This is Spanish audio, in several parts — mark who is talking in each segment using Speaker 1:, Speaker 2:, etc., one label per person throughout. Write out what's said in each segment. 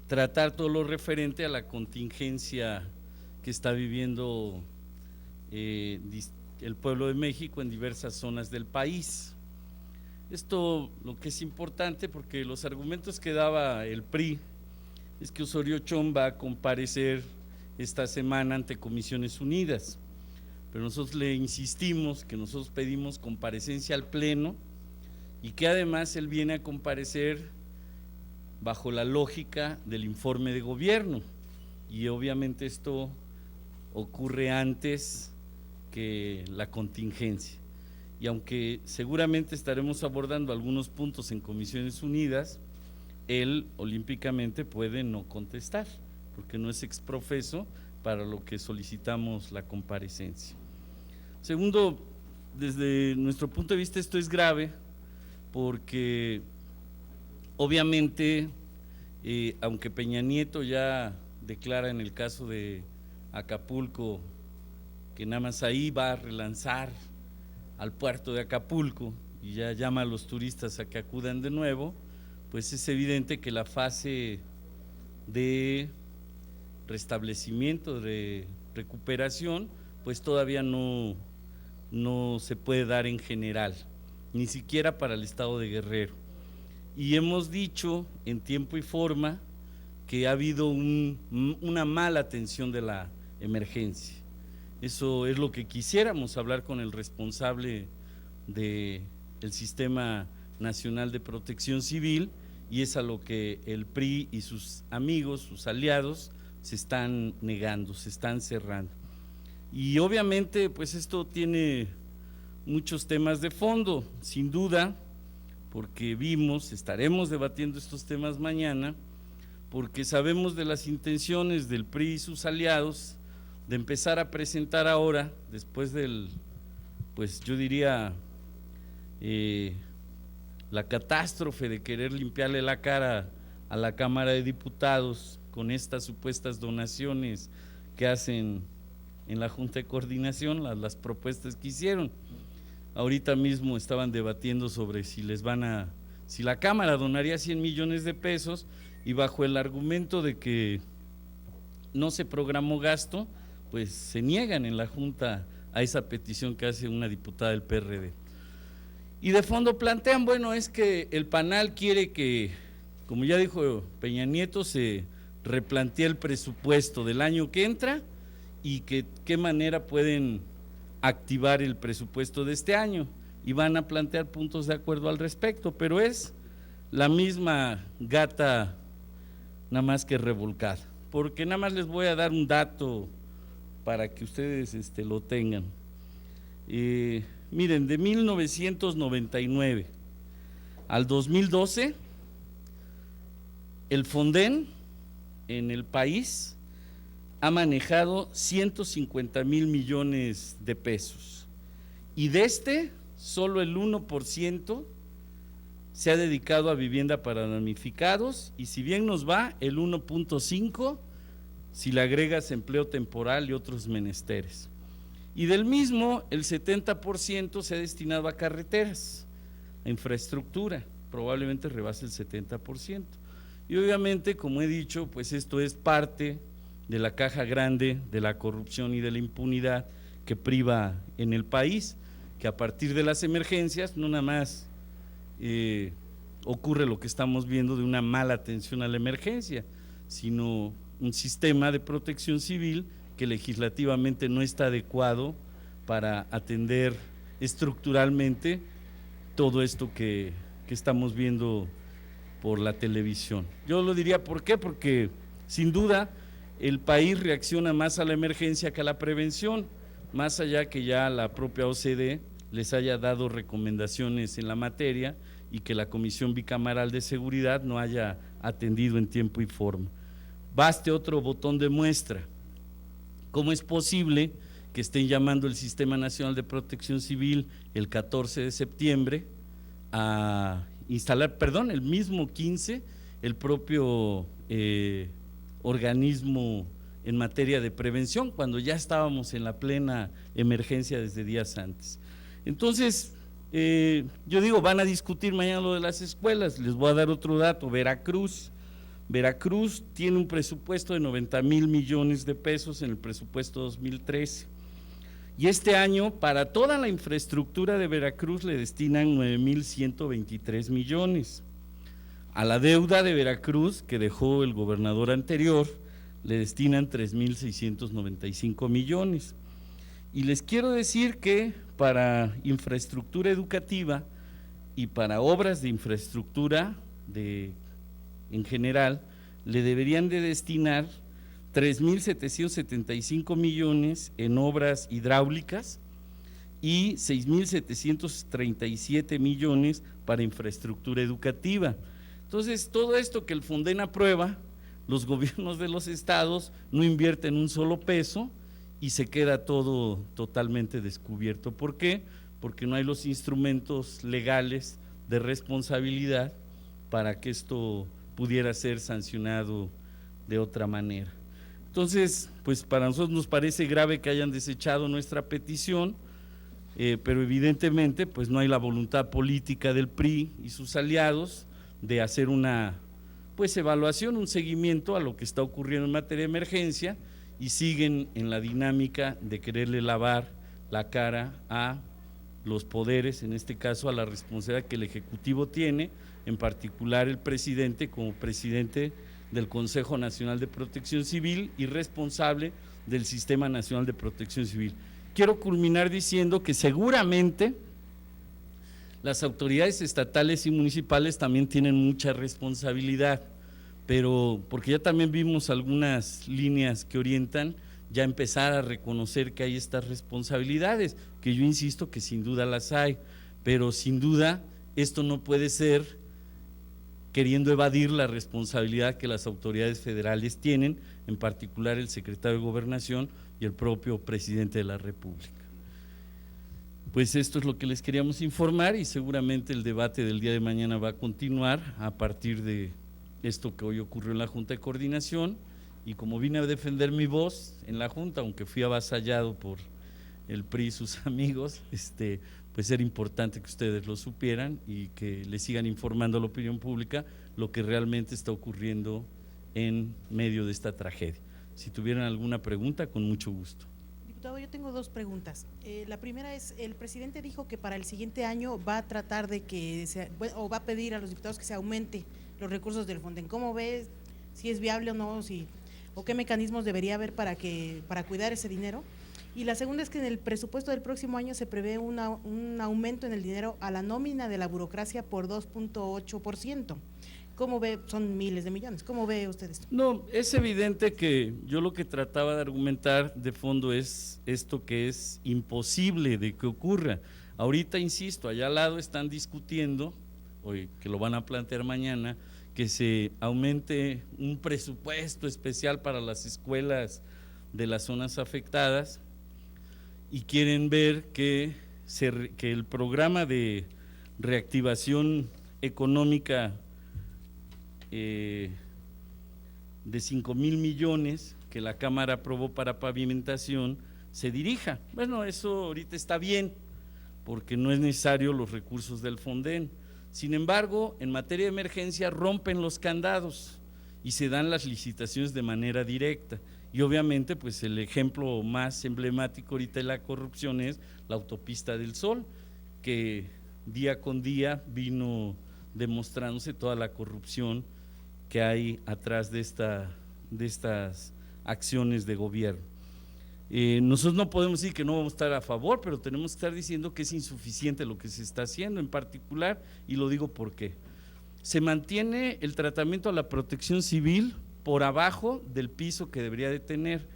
Speaker 1: tratar todo lo referente a la contingencia que está viviendo el pueblo de México en diversas zonas del país. Esto lo que es importante porque los argumentos que daba el PRI es que Osorio Chong va a comparecer esta semana ante Comisiones Unidas, pero nosotros le insistimos que nosotros pedimos comparecencia al Pleno y que además él viene a comparecer bajo la lógica del informe de gobierno, y obviamente esto ocurre antes que la contingencia. Y aunque seguramente estaremos abordando algunos puntos en Comisiones Unidas, él olímpicamente puede no contestar, porque no es exprofeso para lo que solicitamos la comparecencia. Segundo, desde nuestro punto de vista esto es grave, porque obviamente, aunque Peña Nieto ya declara en el caso de Acapulco que nada más ahí va a relanzar al puerto de Acapulco y ya llama a los turistas a que acudan de nuevo, pues es evidente que la fase de restablecimiento, de recuperación, pues todavía no se puede dar en general, ni siquiera para el estado de Guerrero. Y hemos dicho en tiempo y forma que ha habido una mala atención de la emergencia. Eso es lo que quisiéramos hablar con el responsable del Sistema Nacional de Protección Civil, y es a lo que el PRI y sus amigos, sus aliados, se están negando, se están cerrando. Y obviamente pues esto tiene muchos temas de fondo, sin duda, porque estaremos debatiendo estos temas mañana, porque sabemos de las intenciones del PRI y sus aliados de empezar a presentar ahora, después del, pues yo diría, la catástrofe de querer limpiarle la cara a la Cámara de Diputados con estas supuestas donaciones que hacen en la Junta de Coordinación, las propuestas que hicieron. Ahorita mismo estaban debatiendo sobre si la Cámara donaría 100 millones de pesos, y bajo el argumento de que no se programó gasto, pues se niegan en la Junta a esa petición que hace una diputada del PRD. Y de fondo plantean, bueno, es que el PANAL quiere que, como ya dijo Peña Nieto, se replantee el presupuesto del año que entra y que qué manera pueden activar el presupuesto de este año, y van a plantear puntos de acuerdo al respecto, pero es la misma gata nada más que revolcada, porque nada más les voy a dar un dato para que ustedes lo tengan. Miren, de 1999 al 2012, el Fonden en el país ha manejado 150 mil millones de pesos, y de solo el 1% se ha dedicado a vivienda para damnificados, y si bien nos va, el 1.5 si le agregas empleo temporal y otros menesteres. Y del mismo, el 70% se ha destinado a carreteras, a infraestructura, probablemente rebase el 70%. Y obviamente, como he dicho, pues esto es parte de la caja grande de la corrupción y de la impunidad que priva en el país, que a partir de las emergencias no nada más ocurre lo que estamos viendo de una mala atención a la emergencia, sino un sistema de protección civil que legislativamente no está adecuado para atender estructuralmente todo esto que estamos viendo por la televisión. Yo lo diría, ¿por qué? Porque sin duda el país reacciona más a la emergencia que a la prevención, más allá que ya la propia OCDE les haya dado recomendaciones en la materia y que la Comisión Bicameral de Seguridad no haya atendido en tiempo y forma. Baste otro botón de muestra. ¿Cómo es posible que estén llamando el Sistema Nacional de Protección Civil el 14 de septiembre a instalar, el mismo 15, el propio organismo en materia de prevención, cuando ya estábamos en la plena emergencia desde días antes? Entonces, yo digo, van a discutir mañana lo de las escuelas. Les voy a dar otro dato. Veracruz Veracruz tiene un presupuesto de 90,000 millones de pesos en el presupuesto 2013. Y este año, para toda la infraestructura de Veracruz, le destinan 9,123 millones. A la deuda de Veracruz, que dejó el gobernador anterior, le destinan 3,695 millones. Y les quiero decir que para infraestructura educativa y para obras de infraestructura en general, le deberían de destinar 3,775 millones en obras hidráulicas y 6,737 millones para infraestructura educativa. Entonces, todo esto que el Fonden aprueba, los gobiernos de los estados no invierten un solo peso y se queda todo totalmente descubierto. ¿Por qué? Porque no hay los instrumentos legales de responsabilidad para que esto pudiera ser sancionado de otra manera. Entonces, pues para nosotros nos parece grave que hayan desechado nuestra petición, pero evidentemente pues no hay la voluntad política del PRI y sus aliados de hacer una evaluación, un seguimiento a lo que está ocurriendo en materia de emergencia, y siguen en la dinámica de quererle lavar la cara a los poderes, en este caso a la responsabilidad que el Ejecutivo tiene, en particular el presidente como presidente del Consejo Nacional de Protección Civil y responsable del Sistema Nacional de Protección Civil. Quiero culminar diciendo que seguramente las autoridades estatales y municipales también tienen mucha responsabilidad, pero porque ya también vimos algunas líneas que orientan ya empezar a reconocer que hay estas responsabilidades, que yo insisto que sin duda las hay, pero sin duda esto no puede ser queriendo evadir la responsabilidad que las autoridades federales tienen, en particular el secretario de Gobernación y el propio presidente de la República. Pues esto es lo que les queríamos informar, y seguramente el debate del día de mañana va a continuar a partir de esto que hoy ocurrió en la Junta de Coordinación. Y como vine a defender mi voz en la Junta, aunque fui avasallado por el PRI y sus amigos, pues era importante que ustedes lo supieran y que le sigan informando a la opinión pública lo que realmente está ocurriendo en medio de esta tragedia. Si tuvieran alguna pregunta, con mucho gusto.
Speaker 2: Diputado, yo tengo dos preguntas. La primera es, el presidente dijo que para el siguiente año va a tratar de o va a pedir a los diputados que se aumente los recursos del Fonden. ¿Cómo ve si es viable o no, o qué mecanismos debería haber para cuidar ese dinero? Y la segunda es que en el presupuesto del próximo año se prevé un aumento en el dinero a la nómina de la burocracia por 2,8%. ¿Cómo ve? Son miles de millones. ¿Cómo ve usted esto?
Speaker 1: No, es evidente que yo lo que trataba de argumentar de fondo es esto, que es imposible de que ocurra. Ahorita, insisto, allá al lado están discutiendo, hoy que lo van a plantear mañana, que se aumente un presupuesto especial para las escuelas de las zonas afectadas, y quieren ver que el programa de reactivación económica de 5,000 millones que la Cámara aprobó para pavimentación se dirija. Bueno, eso ahorita está bien, porque no es necesario los recursos del Fonden. Sin embargo, en materia de emergencia rompen los candados y se dan las licitaciones de manera directa. Y obviamente pues el ejemplo más emblemático ahorita de la corrupción es la Autopista del Sol, que día con día vino demostrándose toda la corrupción que hay atrás de estas acciones de gobierno. Nosotros no podemos decir que no vamos a estar a favor, pero tenemos que estar diciendo que es insuficiente lo que se está haciendo en particular, y lo digo porque se mantiene el tratamiento a la protección civil por abajo del piso que debería de tener.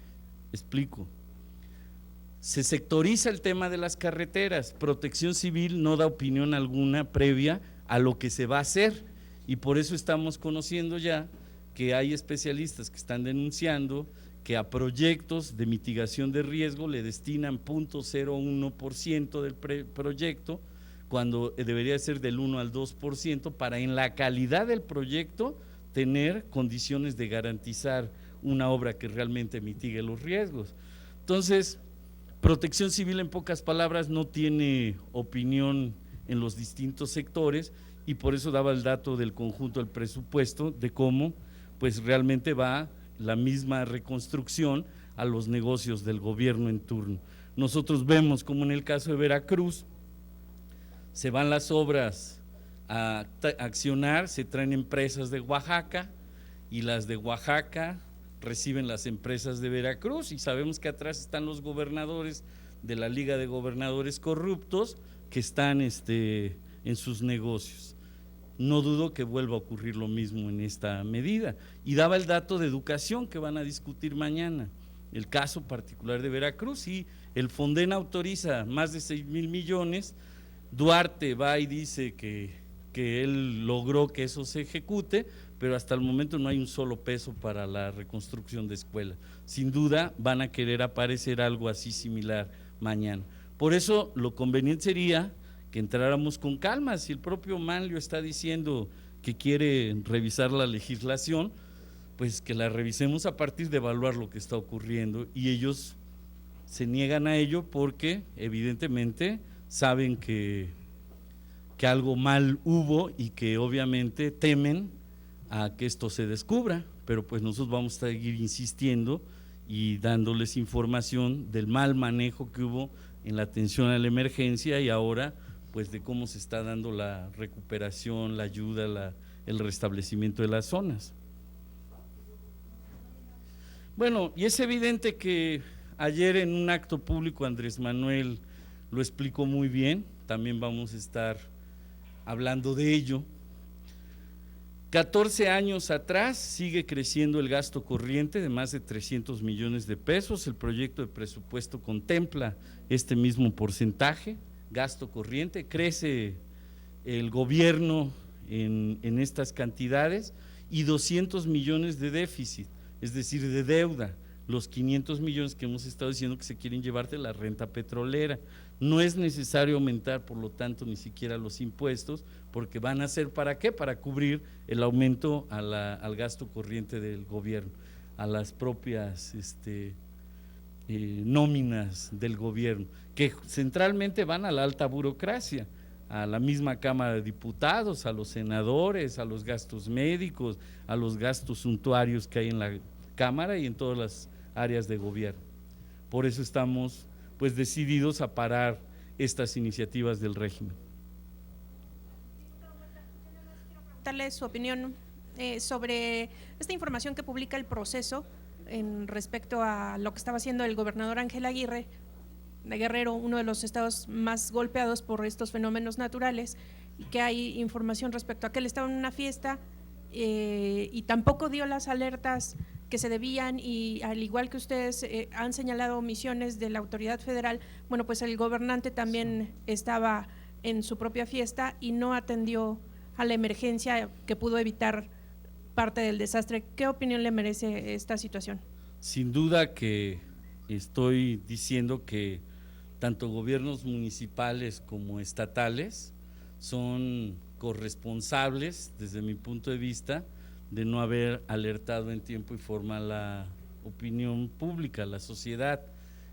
Speaker 1: Explico. Se sectoriza el tema de las carreteras, Protección Civil no da opinión alguna previa a lo que se va a hacer, y por eso estamos conociendo ya que hay especialistas que están denunciando que a proyectos de mitigación de riesgo le destinan 0,01% del proyecto, cuando debería ser del 1 al 2%, para en la calidad del proyecto tener condiciones de garantizar una obra que realmente mitigue los riesgos. Entonces, Protección Civil, en pocas palabras, no tiene opinión en los distintos sectores, y por eso daba el dato del conjunto del presupuesto, de cómo pues realmente va la misma reconstrucción a los negocios del gobierno en turno. Nosotros vemos como en el caso de Veracruz, se van las obras a accionar, se traen empresas de Oaxaca y las de Oaxaca reciben las empresas de Veracruz, y sabemos que atrás están los gobernadores de la Liga de Gobernadores Corruptos que están en sus negocios. No dudo que vuelva a ocurrir lo mismo en esta medida. Y daba el dato de educación que van a discutir mañana, el caso particular de Veracruz, y el Fonden autoriza más de 6,000 millones, Duarte va y dice que él logró que eso se ejecute, pero hasta el momento no hay un solo peso para la reconstrucción de escuelas. Sin duda van a querer aparecer algo así similar mañana. Por eso lo conveniente sería que entráramos con calma. Si el propio Manlio está diciendo que quiere revisar la legislación, pues que la revisemos a partir de evaluar lo que está ocurriendo, y ellos se niegan a ello porque evidentemente saben que algo mal hubo y que obviamente temen a que esto se descubra, pero pues nosotros vamos a seguir insistiendo y dándoles información del mal manejo que hubo en la atención a la emergencia, y ahora pues de cómo se está dando la recuperación, la ayuda, el restablecimiento de las zonas. Bueno, y es evidente que ayer en un acto público Andrés Manuel lo explicó muy bien, también vamos a estar hablando de ello. 14 años atrás sigue creciendo el gasto corriente de más de 300 millones de pesos, el proyecto de presupuesto contempla este mismo porcentaje, gasto corriente, crece el gobierno en estas cantidades, y 200 millones de déficit, es decir, de deuda, los 500 millones que hemos estado diciendo que se quieren llevar de la renta petrolera. No es necesario aumentar, por lo tanto, ni siquiera los impuestos, porque van a ser ¿para qué? Para cubrir el aumento al gasto corriente del gobierno, a las propias nóminas del gobierno, que centralmente van a la alta burocracia, a la misma Cámara de Diputados, a los senadores, a los gastos médicos, a los gastos suntuarios que hay en la Cámara y en todas las áreas de gobierno. Por eso estamos pues decididos a parar estas iniciativas del régimen.
Speaker 3: Darle su opinión sobre esta información que publica El Proceso en respecto a lo que estaba haciendo el gobernador Ángel Aguirre de Guerrero, uno de los estados más golpeados por estos fenómenos naturales, y que hay información respecto a que él estaba en una fiesta y tampoco dio las alertas que se debían, y al igual que ustedes han señalado omisiones de la autoridad federal, bueno, pues el gobernante también estaba en su propia fiesta y no atendió a la emergencia que pudo evitar parte del desastre. ¿Qué opinión le merece esta situación?
Speaker 1: Sin duda que estoy diciendo que tanto gobiernos municipales como estatales son corresponsables, desde mi punto de vista, de no haber alertado en tiempo y forma a la opinión pública, a la sociedad.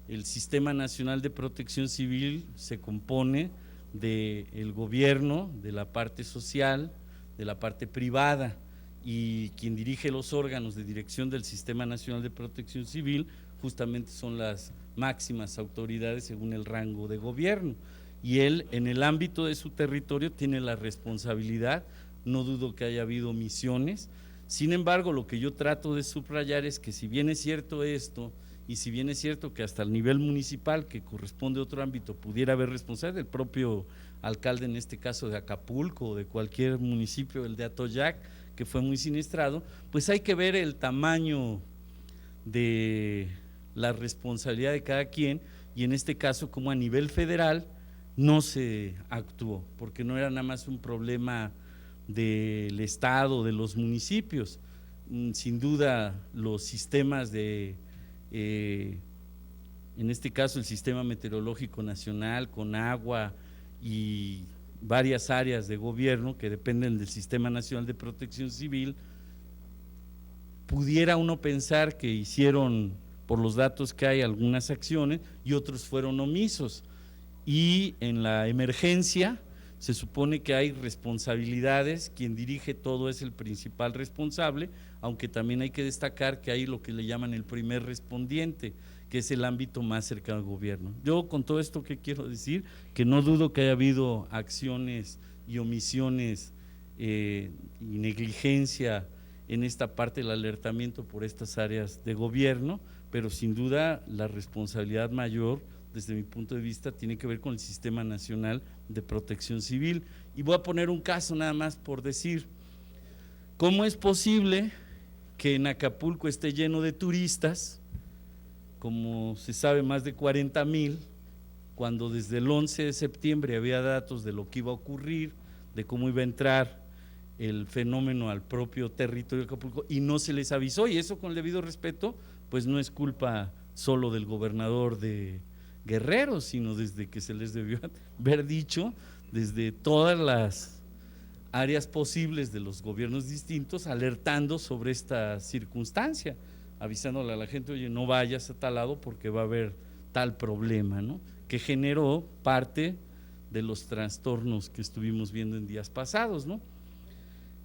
Speaker 1: El Sistema Nacional de Protección Civil se compone del gobierno, de la parte social, de la parte privada, y quien dirige los órganos de dirección del Sistema Nacional de Protección Civil justamente son las máximas autoridades según el rango de gobierno, y él en el ámbito de su territorio tiene la responsabilidad. No dudo que haya habido omisiones. Sin embargo, lo que yo trato de subrayar es que si bien es cierto esto, y si bien es cierto que hasta el nivel municipal, que corresponde a otro ámbito, pudiera haber responsabilidad del propio alcalde, en este caso de Acapulco o de cualquier municipio, el de Atoyac, que fue muy siniestrado, pues hay que ver el tamaño de la responsabilidad de cada quien, y en este caso como a nivel federal no se actuó, porque no era nada más un problema del estado, de los municipios. Sin duda los sistemas en este caso el Sistema Meteorológico Nacional, con agua y varias áreas de gobierno que dependen del Sistema Nacional de Protección Civil, pudiera uno pensar que hicieron, por los datos que hay, algunas acciones y otros fueron omisos, y en la emergencia Se supone que hay responsabilidades, quien dirige todo es el principal responsable, aunque también hay que destacar que hay lo que le llaman el primer respondiente, que es el ámbito más cercano al gobierno. Yo con todo esto, ¿qué quiero decir? Que no dudo que haya habido acciones y omisiones y negligencia en esta parte del alertamiento por estas áreas de gobierno, pero sin duda la responsabilidad mayor, desde mi punto de vista, tiene que ver con el Sistema Nacional de Protección Civil. Y voy a poner un caso nada más por decir, ¿cómo es posible que en Acapulco esté lleno de turistas, como se sabe más de 40,000, cuando desde el 11 de septiembre había datos de lo que iba a ocurrir, de cómo iba a entrar el fenómeno al propio territorio de Acapulco y no se les avisó? Y eso, con el debido respeto, pues no es culpa solo del gobernador de Guerrero, sino desde que se les debió haber dicho desde todas las áreas posibles de los gobiernos distintos, alertando sobre esta circunstancia, avisándole a la gente, oye, no vayas a tal lado porque va a haber tal problema, ¿no? Que generó parte de los trastornos que estuvimos viendo en días pasados, ¿no?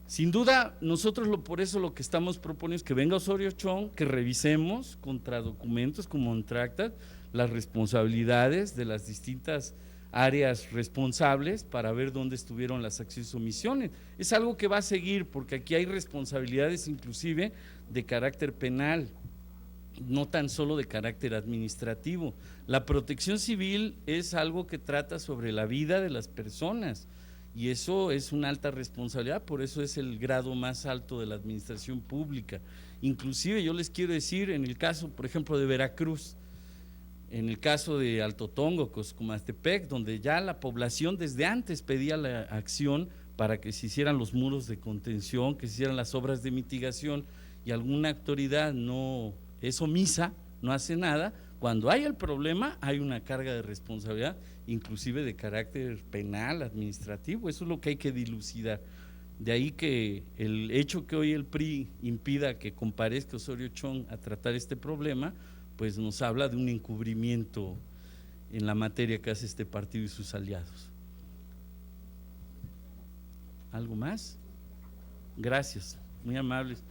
Speaker 1: Sin duda, nosotros por eso lo que estamos proponiendo es que venga Osorio Chong, que revisemos contra documentos como contractas las responsabilidades de las distintas áreas responsables para ver dónde estuvieron las acciones o omisiones. Es algo que va a seguir, porque aquí hay responsabilidades inclusive de carácter penal, no tan solo de carácter administrativo. La protección civil es algo que trata sobre la vida de las personas, y eso es una alta responsabilidad, por eso es el grado más alto de la administración pública. Inclusive yo les quiero decir, en el caso, por ejemplo, de Veracruz, en el caso de Alto Tongo, Coscomastepec, donde ya la población desde antes pedía la acción para que se hicieran los muros de contención, que se hicieran las obras de mitigación, y alguna autoridad no es omisa, no hace nada. Cuando hay el problema, hay una carga de responsabilidad, inclusive de carácter penal, administrativo. Eso es lo que hay que dilucidar. De ahí que el hecho que hoy el PRI impida que comparezca Osorio Chong a tratar este problema, pues nos habla de un encubrimiento en la materia que hace este partido y sus aliados. ¿Algo más? Gracias, muy amables.